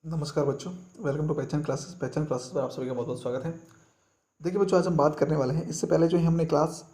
नमस्कार बच्चों, welcome to पहचान क्लासेस। पहचान क्लासेस पर आप सभी का बहुत बहुत स्वागत है। देखिए बच्चों, आज हम बात करने वाले हैं। इससे पहले जो है हमने क्लास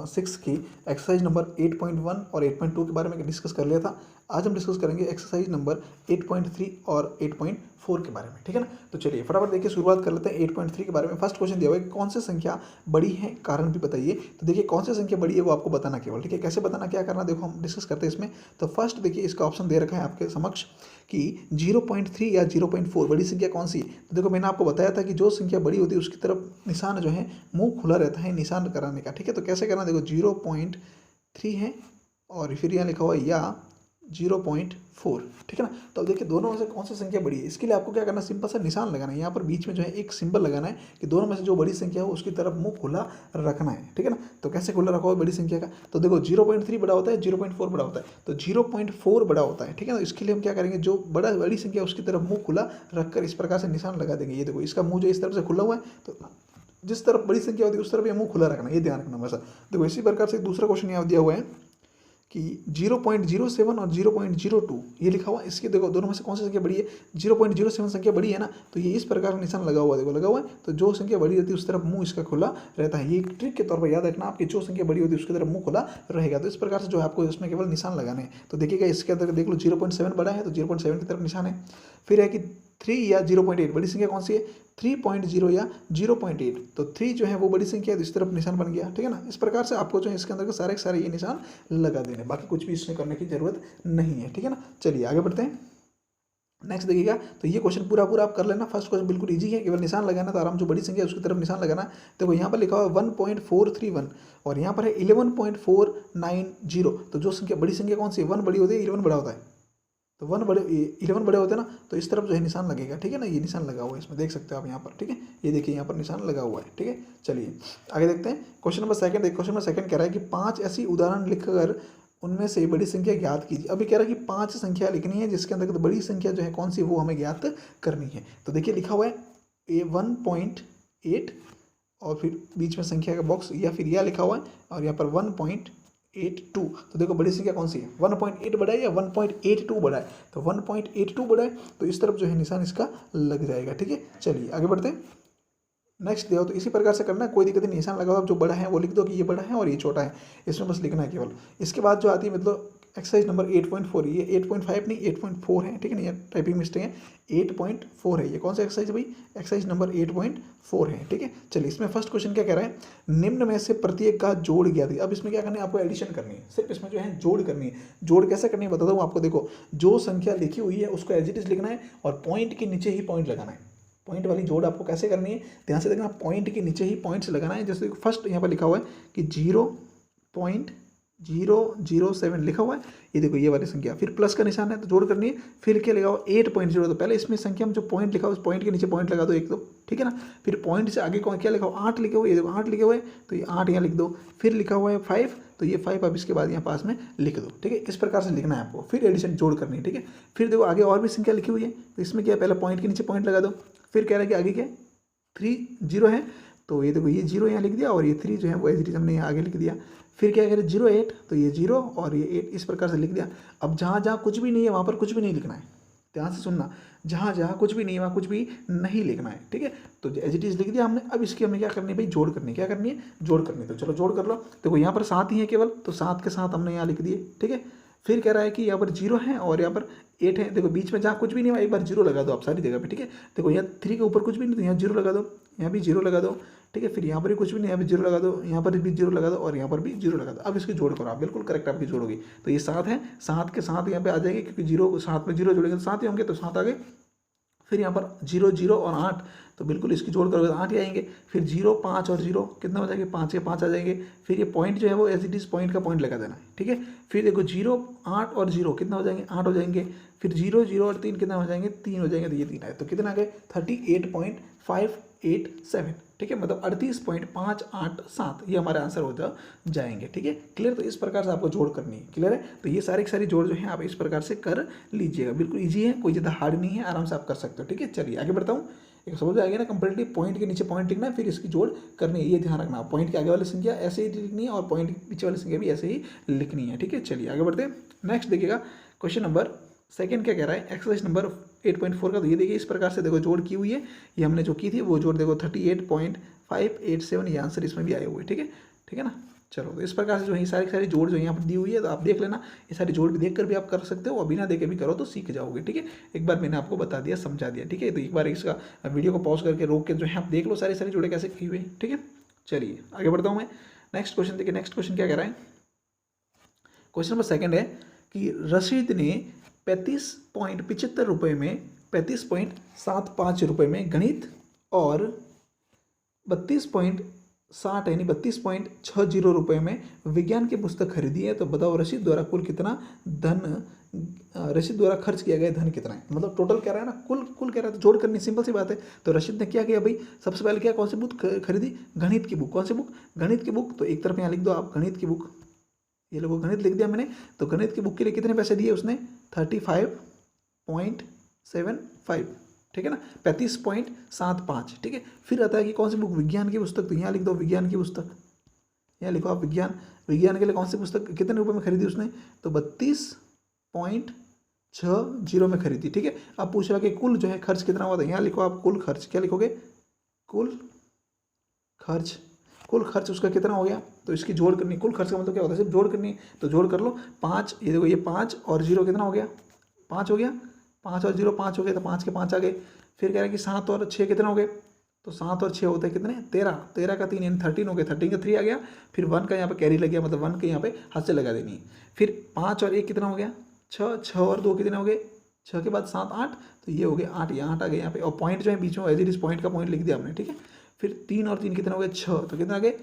6 की एक्सरसाइज नंबर 8.1 और 8.2 के बारे में डिस्कस कर लिया था। आज हम डिस्कस करेंगे एक्सरसाइज नंबर 8.3 और 8.4 के बारे में, ठीक है ना। तो चलिए फटाफट देखिए शुरुआत कर लेते हैं 8.3 के बारे में। फर्स्ट क्वेश्चन दिया हुआ है कि कौन सी संख्या बड़ी है, कारण भी बताइए। तो देखिए कौन सी संख्या बड़ी है वो आपको बताना केवल, ठीक है। कैसे बताना, क्या करना, देखो हम डिस्कस करते हैं इसमें। तो फर्स्ट देखिए इसका ऑप्शन दे रखा है आपके समक्ष कि 0.3 या 0.4 बड़ी संख्या कौन सी है। तो देखो मैंने आपको बताया था कि जो संख्या बड़ी होती है उसकी तरफ निशान जो है मुंह खुला रहता है निशान कराने का, ठीक है। तो कैसे करना, देखो 0.3 है और फिर यहाँ लिखा हुआ है या 0.4, ठीक है ना। तो अब देखिए दोनों में से कौन सी संख्या बड़ी है। इसके लिए आपको क्या करना है, सिंपल सा निशान लगाना है। यहाँ पर बीच में जो है एक सिंबल लगाना है कि दोनों में से जो बड़ी संख्या हो उसकी तरफ मुंह खुला रखना है, ठीक है ना। तो कैसे खुला रखा हुआ बड़ी संख्या का, तो देखो 0.3 बड़ा होता है, 0.4 बड़ा होता है, तो 0.4 बड़ा होता है, ठीक है ना। इसके लिए हम क्या करेंगे, जो बड़ी संख्या उसकी तरफ मुंह खुला रखकर इस प्रकार से निशान लगा देंगे। ये देखो इसका मुंह जो इस तरफ से खुला हुआ है, तो जिस तरफ बड़ी संख्या होती है उस तरफ ये मुंह खुला रखना, ये ध्यान रखना बस। देखो इसी प्रकार से दूसरा क्वेश्चन यहाँ दिया हुआ है कि 0.07 और 0.02 ये लिखा हुआ है। इसके देखो दोनों में से कौन सी संख्या बड़ी है, 0.07 संख्या बड़ी है ना, तो ये इस प्रकार का निशान लगा हुआ है, देखो लगा हुआ है। तो जो संख्या बड़ी होती है उस तरफ मुंह इसका खुला रहता है। ये एक ट्रिक के तौर पर याद रखना, आपकी जो संख्या बड़ी होती है उसकी तरफ मुंह खुला रहेगा। तो इस प्रकार से जो है आपको इसमें केवल निशान लगाने हैं। तो देखिएगा इसके अंदर देख लो 0.7 बड़ा है तो 0.7 की तरफ निशान है। फिर है कि 3 या 0.8 बड़ी संख्या कौन सी है, 3.0 या 0.8, तो 3 जो है वो बड़ी संख्या है तो इस तरफ निशान बन गया, ठीक है ना। इस प्रकार से आपको जो है इसके अंदर के सारे ये निशान लगा देने, बाकी कुछ भी इसमें करने की जरूरत नहीं है, ठीक है ना। चलिए आगे बढ़ते हैं। नेक्स्ट देखिएगा, तो ये क्वेश्चन पूरा आप कर लेना। फर्स्ट क्वेश्चन बिल्कुल इजी है, केवल निशान लगाना, तो आराम जो बड़ी संख्या है उसकी तरफ निशान लगाना है। देखो यहाँ पर लिखा हुआ है 1.431 और यहाँ पर है 11.490, तो जो संख्या बड़ी संख्या कौन सी है, 1 बड़ी होती है, 11 बड़ा होता है। तो 11 बड़े होते हैं ना, तो इस तरफ जो है निशान लगेगा, ठीक है ना। ये निशान लगा हुआ है इसमें, देख सकते हो आप यहाँ पर, ठीक है। ये देखिए यहाँ पर निशान लगा हुआ है, ठीक है। चलिए आगे देखते हैं। Question number second, question number second कह रहा है कि 5 ऐसी उदाहरण लिखकर उनमें से बड़ी संख्या ज्ञात कीजिए। अभी कह रहा है कि 5 संख्या लिखनी है जिसके अंदर तो बड़ी संख्या जो है कौन सी वो हमें ज्ञात करनी है। तो देखिए लिखा हुआ है 1.8 और फिर बीच में संख्या का बॉक्स या फिर यह लिखा हुआ है और यहाँ पर 1.82। तो देखो बड़ी संख्या कौन सी है, 1.8 बड़ा है या 1.82 बड़ा है, तो 1.82 बड़ा है तो इस तरफ जो है निशान इसका लग जाएगा, ठीक है। चलिए आगे बढ़ते हैं। नेक्स्ट देखो, तो इसी प्रकार से करना है, कोई दिक्कत नहीं, निशान लगाओ, जो बड़ा है वो लिख दो कि ये बड़ा है और ये छोटा है, इसमें बस लिखना है केवल। इसके बाद जो आती है मतलब एक्सरसाइज नंबर 8.4, ये 8.5 नहीं 8.4 है, ठीक है ना। ये टाइपिंग मिस्टेक है, 8.4 है। ये कौन सा एक्सरसाइज है भाई, एक्सरसाइज नंबर 8.4 है, ठीक है। चलिए इसमें फर्स्ट क्वेश्चन क्या कह रहा है, निम्न में से प्रत्येक का जोड़ ज्ञात कीजिए। अब इसमें क्या करना है, आपको एडिशन करनी है, सिर्फ इसमें जो है जोड़ करनी है। जोड़ कैसे करनी है बताता हूँ आपको। देखो जो संख्या लिखी हुई है उसको एज इट इज लिखना है और पॉइंट के नीचे ही पॉइंट लगाना है। पॉइंट वाली जोड़ आपको कैसे करनी है, ध्यान से देखना, पॉइंट के नीचे ही पॉइंट्स लगाना है। जैसे फर्स्ट यहाँ पर लिखा हुआ है कि 0.007 लिखा हुआ है, ये देखो ये वाली संख्या, फिर प्लस का निशान है तो जोड़ करनी है। फिर क्या लिखा हुआ 8.0, तो पहले इसमें संख्या में जो पॉइंट लिखा हुआ उस पॉइंट के नीचे पॉइंट लगा दो एक, तो ठीक है ना। फिर पॉइंट से आगे कौन क्या लिखा हुआ 8 लिखे हुए, ये देखो 8 लिखे हुए तो ये 8 यहाँ लिख दो। फिर लिखा हुआ है 5, तो ये 5 अब इसके बाद यहाँ पास में लिख दो, ठीक है। इस प्रकार से लिखना है आपको, फिर एडिशन जोड़ करनी है, ठीक है। फिर देखो आगे और भी संख्या लिखी हुई है, तो इसमें क्या है, पहले पॉइंट के नीचे पॉइंट लगा दो। फिर कह रहा है कि आगे क्या 30 है, तो ये देखो ये 0 यहाँ लिख दिया और ये 3 जो है वो एज इट इज हमने यहाँ आगे लिख दिया। फिर क्या कह रहे 0.8, तो ये 0 और ये 8 इस प्रकार से लिख दिया। अब जहाँ जहाँ कुछ भी नहीं है वहाँ पर कुछ भी नहीं लिखना है, ध्यान से सुनना, जहाँ जहाँ कुछ भी नहीं है वहाँ कुछ भी नहीं लिखना है, ठीक है। तो एज इट इज लिख दिया हमने। अब इसकी हमें क्या करनी है भाई, जोड़ करनी है। क्या करनी है, जोड़ करनी है। तो चलो जोड़ कर लो। देखो यहाँ पर 7 ही है केवल, तो 7 के साथ हमने यहाँ लिख दिए, ठीक है। फिर कह रहा है कि यहाँ पर 0 है और यहाँ पर 8 है। देखो बीच में जहाँ कुछ भी नहीं है एक बार 0 लगा दो आप सारी जगह पे, ठीक है। देखो यहाँ 3 के ऊपर कुछ भी नहीं तो यहाँ 0 लगा दो, यहाँ भी 0 लगा दो, ठीक है। फिर यहाँ पर भी कुछ भी नहीं, यहाँ भी 0 लगा दो, यहाँ पर भी 0 लगा दो और यहाँ पर भी 0 लगा दो। अब इसकी जोड़ करो आप, बिल्कुल करेक्ट आपकी जोड़ होगी। तो ये 7 है, 7 के साथ यहाँ पे आ जाएंगे क्योंकि 0 7 में 0 जोड़ेंगे तो 7 ही होंगे, तो 7 आ गए। फिर यहाँ पर 0 0 और 8, तो बिल्कुल इसकी जोड़ करोगे तो 8 ही आएंगे। फिर 0 5 और 0 कितना हो जाएंगे, 5 के 5 आ जाएंगे। फिर ये पॉइंट जो है वो एज इट इज पॉइंट का पॉइंट लगा देना है, ठीक है। फिर देखो 0 8 और 0 कितना हो जाएंगे, 8 हो जाएंगे। फिर 0 0 और 3 कितना हो जाएंगे, 3 हो जाएंगे, तो ये 3 आए, तो कितना आ गए 38.587, ठीक है। मतलब 38.587 ये हमारे आंसर हो जाएंगे, ठीक है। क्लियर, तो इस प्रकार से आपको जोड़ करनी है, क्लियर है। तो ये सारी जोड़ जो है आप इस प्रकार से कर लीजिएगा, बिल्कुल ईजी है, कोई ज़्यादा हार्ड नहीं है, आराम से आप कर सकते हो, ठीक है। चलिए आगे बढ़ता हूँ। एक समझ आएगा ना कंप्लीटली, पॉइंट के नीचे पॉइंट लिखना है फिर इसकी जोड़ करनी है, ये ध्यान रखना। पॉइंट के आगे वाली संख्या ऐसे ही लिखनी है और पॉइंट के पीछे वाली संख्या भी ऐसे ही लिखनी है, ठीक है। चलिए आगे बढ़ते हैं। नेक्स्ट देखिएगा क्वेश्चन नंबर सेकंड क्या कह रहा है, एक्सरसाइज नंबर 8.4 का। तो ये देखिए इस प्रकार से देखो जोड़ की हुई है, ये हमने जो की थी वो जोड़ देखो 38.587, ये आंसर इसमें भी आए हुए, ठीक है ना। चलो तो इस प्रकार से जो है सारी जोड़ जो यहाँ पर दी हुई है, तो आप देख लेना, ये सारी जोड़ भी देखकर भी आप कर सकते हो, और बिना देखे भी करो तो सीख जाओगे, ठीक है। एक बार मैंने आपको बता दिया, समझा दिया, ठीक है। तो एक बार इसका वीडियो को पॉज करके रोक के जो है आप देख लो सारी जोड़े कैसे की हुई है, ठीक है। चलिए आगे बढ़ता हूँ मैं। नेक्स्ट क्वेश्चन देखिए, नेक्स्ट क्वेश्चन क्या कह रहा है। क्वेश्चन नंबर सेकंड है कि रशीद ने 35.75 रुपये में 35.75 रुपये में गणित और 32.60 यानी 32.60 रुपये में विज्ञान की पुस्तक खरीदी है। तो बताओ रशीद द्वारा कुल कितना धन, रशीद द्वारा खर्च किया गया धन कितना है। मतलब टोटल कह रहा है ना, कुल कह रहा है, तो जोड़ करनी सिंपल सी बात है। तो रशीद ने क्या किया भाई, सबसे पहले क्या, कौन सी बुक खरीदी, गणित की बुक। कौन सी बुक, गणित की बुक। तो एक तरफ यहाँ लिख दो आप गणित की बुक, ये लोगों गणित लिख दिया मैंने। तो गणित की बुक के लिए कितने पैसे दिए उसने, 35.75, ठीक है ना, 35.75, ठीक है। फिर आता है कि कौन सी बुक, विज्ञान की पुस्तक। तो यहाँ लिख दो विज्ञान की पुस्तक, यहाँ लिखो आप विज्ञान के लिए कौन सी पुस्तक कितने रुपए में खरीदी उसने, तो 32.60 में खरीदी, ठीक है। अब पूछ रहा कि कुल जो है खर्च कितना हुआ था, यहाँ लिखो आप कुल खर्च, क्या लिखोगे, कुल खर्च उसका कितना हो गया। तो इसकी जोड़ करनी, कुल खर्च का मतलब क्या होता है, सिर्फ जोड़ करनी। तो जोड़ कर लो 5, ये देखो ये 5 और 0 कितना हो गया, 5 हो गया, 5 और 0 5 हो गया, तो 5 के 5 आ गए। फिर कह रहा है कि 7 और 6 कितना हो गए, तो 7 और 6 होते हैं कितने, 13 का 3 यानी 13 हो गया, 13 का 3 आ गया। फिर 1 का यहाँ पे कैरी लग गया, मतलब 1 के यहाँ पे हाथ से लगा देनी है। फिर 5 और 1 कितना हो गया, 6 और 2 कितने हो गए, 6 के बाद 7 8, तो ये हो गया 8, यहाँ 8 आ गए यहाँ पे। और पॉइंट जो है बीच में एज इट इज पॉइंट का पॉइंट लिख दिया हमने, ठीक है। फिर 3 और 3 कितना हो गया, 6, तो कितना आ गए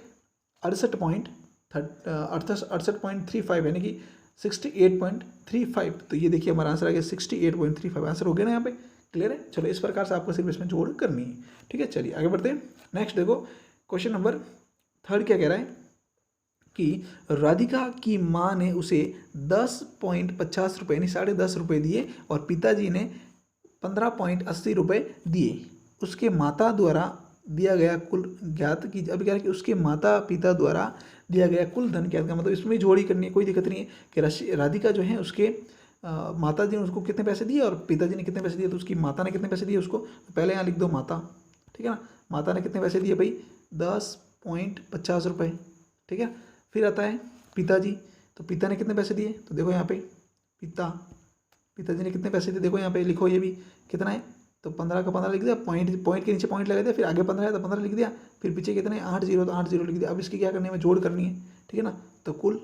68.35 यानी कि 68.35। तो ये देखिए हमारा आंसर आ गया 68.35, आंसर हो गया ना यहाँ पे, क्लियर है। चलो इस प्रकार से आपको सिर्फ इसमें जोड़ करनी है, ठीक है। चलिए आगे बढ़ते हैं। नेक्स्ट देखो क्वेश्चन नंबर थर्ड क्या कह रहा है कि राधिका की माँ ने उसे 10.50 रुपये यानी 10.5 रुपये दिए और पिताजी ने 15.80 रुपये दिए। उसके माता द्वारा दिया गया कुल ज्ञात की। अभी क्या है कि उसके माता पिता द्वारा दिया गया कुल धन ज्ञात का मतलब इसमें जोड़ी करनी है, कोई दिक्कत नहीं है कि राधिका जो है उसके माता जी ने उसको कितने पैसे दिए और पिताजी ने कितने पैसे दिए। तो उसकी माता ने कितने पैसे दिए उसको, तो पहले यहाँ लिख दो माता, ठीक है ना। माता ने कितने पैसे दिए भाई, 10.50 रुपये, ठीक है। फिर आता है पिताजी, तो पिता ने कितने पैसे दिए, तो देखो यहाँ पे पिताजी ने कितने पैसे दिए, देखो यहाँ पे लिखो, ये भी कितना है, तो 15 का 15 लिख दिया, पॉइंट के नीचे पॉइंट लगा दिया, फिर आगे 15 है तो 15 लिख दिया, फिर पीछे कितने 8 0 तो 8 0 लिख दिया। अब इसकी क्या करनी है, जोड़ करनी है, ठीक है ना। तो कुल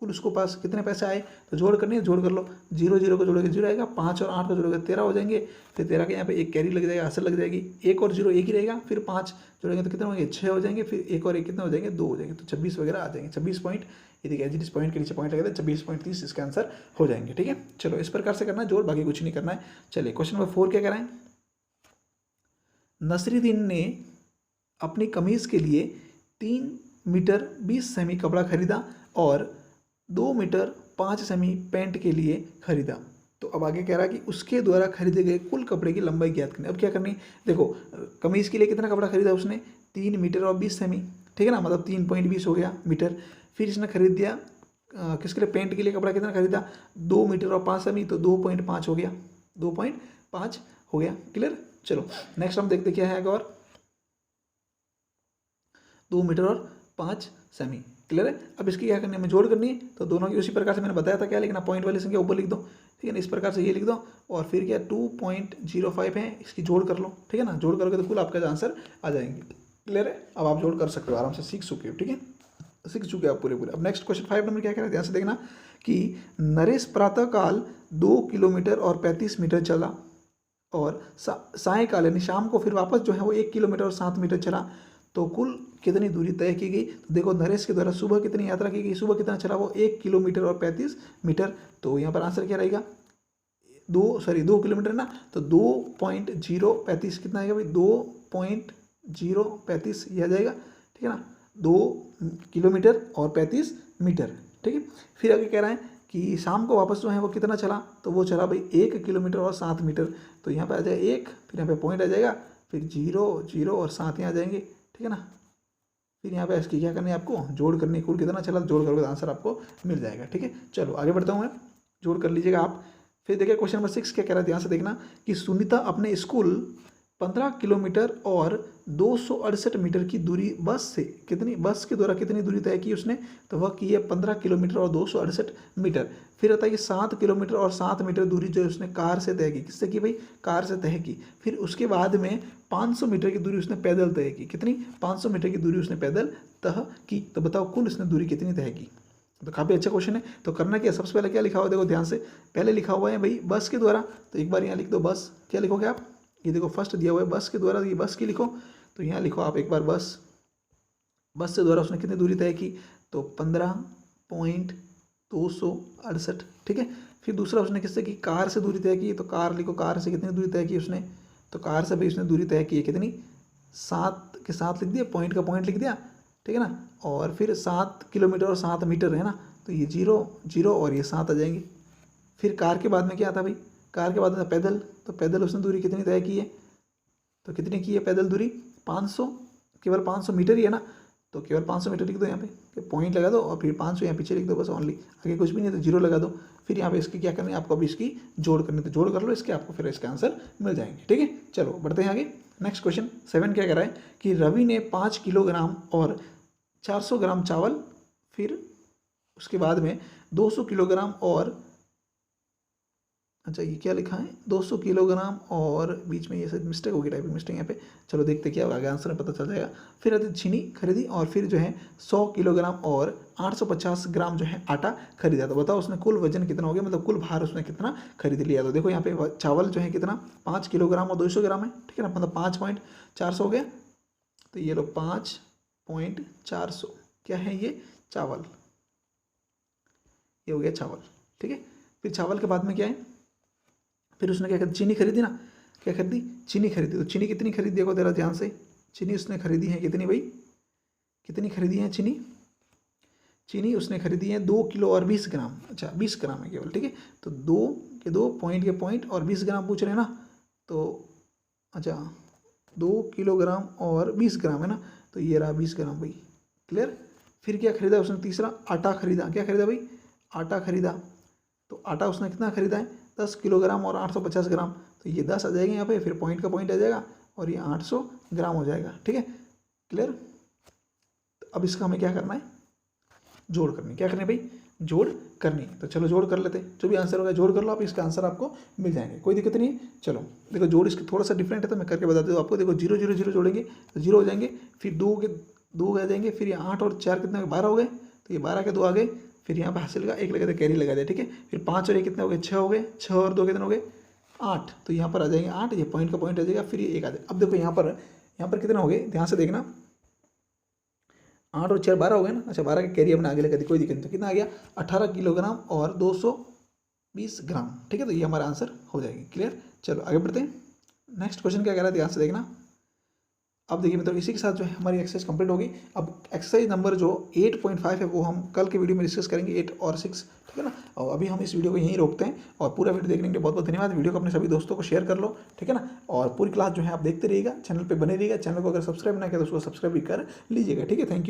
उसको पास कितने पैसे आए, तो जोड़ करनी है, जोड़ कर लो। 0 0 को जोड़ोगे 0 आएगा, 5 और 8 को जोड़ोगे 13 हो जाएंगे। फिर 13 के यहाँ पे एक कैरी लग जाएगा, असर लग जाएगी, 1 और 0 एक ही रहेगा। फिर 5 जोड़ेंगे तो कितने होंगे, 6 हो जाएंगे। फिर 1 और 1 कितने हो जाएंगे, 2 हो जाएंगे। तो 26 वगैरह आ जाएंगे, 26 पॉइंट, ये देखिए जिस पॉइंट के नीचे पॉइंट लगे थे 26.30 इसका आंसर हो जाएंगे, ठीक है। चलो इस प्रकार से करना है जोड़, बाकी कुछ नहीं करना है। चलिए क्वेश्चन नंबर 4 क्या कह रहे हैं, नसरुद्दीन ने अपनी कमीज के लिए 3 मीटर 20 सेमी कपड़ा खरीदा और 2 मीटर 5 सेमी पैंट के लिए खरीदा। तो अब आगे कह रहा है कि उसके द्वारा खरीदे गए कुल कपड़े की लंबाई ज्ञात करनी। अब क्या करनी, देखो कमीज के लिए कितना कपड़ा खरीदा उसने, 3 मीटर और 20 सेमी, ठीक है ना, मतलब 3.20 हो गया मीटर। फिर इसने खरीद दिया किसके लिए, पैंट के लिए कपड़ा कितना खरीदा, 2 मीटर और 5 सेमी, तो 2.5 हो गया, 2.5 हो गया, क्लियर। चलो नेक्स्ट हम देखते क्या है आगे, और 2 मीटर और 5 सेमी, क्लियर है। अब इसकी क्या करनी है, हमें जोड़ करनी है। तो दोनों की उसी प्रकार से मैंने बताया था क्या लिखना, पॉइंट वाली संख्या ऊपर लिख दो, ठीक है ना, इस प्रकार से ये लिख दो। और फिर क्या 2.05 है, इसकी जोड़ कर लो, ठीक है ना। जोड़ करोगे तो कुल आपका आंसर आ जाएंगे, क्लियर है। अब आप जोड़ कर सकते हो, आराम से सीख चुके हो, ठीक है, सीख चुके हो आप पूरे। अब नेक्स्ट क्वेश्चन 5 नंबर क्या कह रहे हैं, ध्यान से देखना कि नरेश प्रातःकाल 2 किलोमीटर और 35 मीटर चला और सायकाल यानी शाम को फिर वापस जो है वो 1 किलोमीटर और 7 मीटर चला। तो कुल कितनी दूरी तय की गई, तो देखो नरेश के द्वारा सुबह कितनी यात्रा की गई, सुबह कितना चला वो 1 किलोमीटर और 35 मीटर। तो यहाँ पर आंसर क्या रहेगा, 2 किलोमीटर ना, तो 2.035 कितना आएगा भाई, 2.035 ये आ जाएगा, ठीक है ना, 2 किलोमीटर और 35 मीटर, ठीक है। फिर आगे कह रहा है कि शाम को वापस जो है वो कितना चला, तो वो चला भाई 1 किलोमीटर और 7 मीटर। तो यहाँ पे आ जाएगा 1, फिर यहाँ पे पॉइंट आ जाएगा, फिर 0 0 और 7 यहाँ आ जाएंगे, ठीक है ना। फिर यहाँ पे इसकी क्या करनी है, आपको जोड़ करनी है, कुल कितना चला जोड़ करोगे तो आंसर आपको मिल जाएगा, ठीक है। चलो आगे बढ़ता हूँ मैं, जोड़ कर लीजिएगा आप। फिर देखिए क्वेश्चन नंबर 6 क्या कह रहा है, ध्यान से देखना कि सुनीता अपने स्कूल 15 किलोमीटर और 268 मीटर की दूरी बस के द्वारा कितनी दूरी तय की उसने, तो वह की है 15 किलोमीटर और 268 मीटर। फिर आता है कि 7 किलोमीटर और 7 मीटर दूरी जो है उसने कार से तय की। किससे की भाई, कार से तय की। फिर उसके बाद में 500 मीटर की दूरी उसने पैदल तय की। कितनी, 500 मीटर की दूरी उसने पैदल तय की। तो बताओ कुल उसने दूरी कितनी तय की। तो काफ़ी अच्छा क्वेश्चन है। तो करना क्या, सबसे पहले क्या लिखा हुआ है, देखो ध्यान से, पहले लिखा हुआ है भाई बस के द्वारा, तो एक बार यहाँ लिख दो बस। क्या लिखोगे आप, ये देखो फर्स्ट दिया हुआ है बस के द्वारा, ये बस की लिखो। तो यहाँ लिखो आप एक बार बस से द्वारा उसने कितनी दूरी तय की, तो 15.268। ठीक है। फिर दूसरा उसने किससे की, कार से दूरी तय की। तो कार लिखो, कार से कितनी दूरी तय की उसने, तो कार से भी उसने दूरी तय की है कितनी, 7 के साथ लिख दिया, पॉइंट का पॉइंट लिख दिया। ठीक है ना। और फिर 7 किलोमीटर और 7 मीटर है ना, तो ये 0 और ये 7 आ जाएंगे। फिर कार के बाद में क्या आता भाई, कार के बाद आता पैदल। तो पैदल उसने दूरी कितनी तय की है, तो कितनी की है पैदल दूरी, 500, केवल 500 मीटर ही है ना, तो केवल 500 मीटर लिख दो यहाँ पे, पॉइंट लगा दो और फिर 500 यहाँ पीछे लिख दो बस, ओनली, आगे कुछ भी नहीं, तो 0 लगा दो। फिर यहाँ पे इसकी क्या करनी है आपको, अभी इसकी जोड़ करनी है, तो जोड़ कर लो इसके, आपको फिर इसका आंसर मिल जाएंगे। ठीक है, चलो बढ़ते हैं आगे। नेक्स्ट क्वेश्चन 7 क्या कह रहा है कि रवि ने 5 किलोग्राम और 400 ग्राम चावल, फिर उसके बाद में 200 किलोग्राम और, अच्छा ये क्या लिखा है, 200 किलोग्राम और बीच में ये सब मिस्टेक होगी, टाइपिंग मिस्टेक यहाँ पे। चलो देखते क्या होगा, आगे आंसर में पता चल जाएगा। फिर आती चीनी खरीदी और फिर जो है 100 किलोग्राम और 850 ग्राम जो है आटा खरीदा। तो बताओ उसने कुल वजन कितना हो गया, मतलब कुल भार उसने कितना खरीद लिया। तो देखो यहाँ पे चावल जो है कितना, 5 किलोग्राम और 200 ग्राम है। ठीक है ना, मतलब 5.400 हो गया। तो ये लो 5.400 क्या है, ये चावल, ये हो गया चावल। ठीक है। फिर चावल के बाद में क्या है, फिर उसने क्या चीनी खरीदी ना, क्या खरीदी, चीनी खरीदी। तो चीनी कितनी खरीदी, देखो जरा ध्यान से, चीनी उसने खरीदी है कितनी भाई, कितनी खरीदी है चीनी, चीनी उसने खरीदी है 2 किलो और 20 ग्राम। अच्छा 20 ग्राम है केवल। ठीक है, तो 2 पॉइंट के पॉइंट और 20 ग्राम पूछ रहे हैं ना, तो अच्छा 2 किलोग्राम और 20 ग्राम है ना, तो ये रहा 20 ग्राम भाई, क्लियर। फिर क्या खरीदा उसने, तीसरा आटा खरीदा। क्या खरीदा भाई, आटा खरीदा। तो आटा उसने कितना खरीदा है, 10 किलोग्राम और 850 ग्राम। तो ये 10 आ जाएगा यहाँ पे, फिर पॉइंट का पॉइंट आ जाएगा और ये 800 ग्राम हो जाएगा। ठीक है, क्लियर। तो अब इसका हमें क्या करना है, जोड़ करनी। क्या करनी भाई, जोड़ करनी। तो चलो जोड़ कर लेते हैं, जो भी आंसर होगा जोड़ कर लो आप, इसका आंसर आपको मिल जाएंगे, कोई दिक्कत नहीं है। चलो देखो जोड़ इसके थोड़ा सा डिफरेंट है, तो मैं करके बताती हूँ आपको। देखो 0 0 0 जोड़ेंगे तो 0 हो जाएंगे, फिर 2 आ जाएंगे, फिर ये 8 और 4 कितने 12 हो गए, तो ये 12 के 2 आ गए। फिर यहाँ पे हासिल का 1 लगा दे, कैरी लगा दे। ठीक है, फिर 5 और 1 कितने हो गए, 6 हो गए, 6 और 2 कितने हो गए 8। तो यहाँ पर आ जाएंगे 8, ये पॉइंट का पॉइंट आ जाएगा, फिर ये 1 आ जाएगा। अब देखो यहाँ पर कितने हो गए, ध्यान से देखना, 8 और 4 12 हो गए ना। अच्छा 12 के कैरी अपने आगे लगा दी, कोई दिक्कत नहीं। तो कितना आ गया, 18 किलोग्राम और 220 ग्राम। ठीक है, तो ये हमारा आंसर हो जाएगी, क्लियर। चलो आगे बढ़ते हैं। नेक्स्ट क्वेश्चन क्या कह रहा है, ध्यान से देखना। अब देखिए मतलब इसी के साथ जो है हमारी एक्सरसाइज कंप्लीट होगी। अब एक्सरसाइज नंबर जो 8.5 है वो हम कल के वीडियो में डिस्कस करेंगे, 8 और 6। ठीक है ना, और अभी हम इस वीडियो को यहीं रोकते हैं। और पूरा वीडियो देखने के लिए बहुत बहुत धन्यवाद। वीडियो को अपने सभी दोस्तों को शेयर कर लो, ठीक है ना। और पूरी क्लास जो है आप देखते रहिएगा, चैनल पर बने रहिएगा। चैनल को अगर सब्सक्राइब ना किया तो उसको सब्सक्राइब भी कर लीजिएगा। ठीक है, थैंक यू।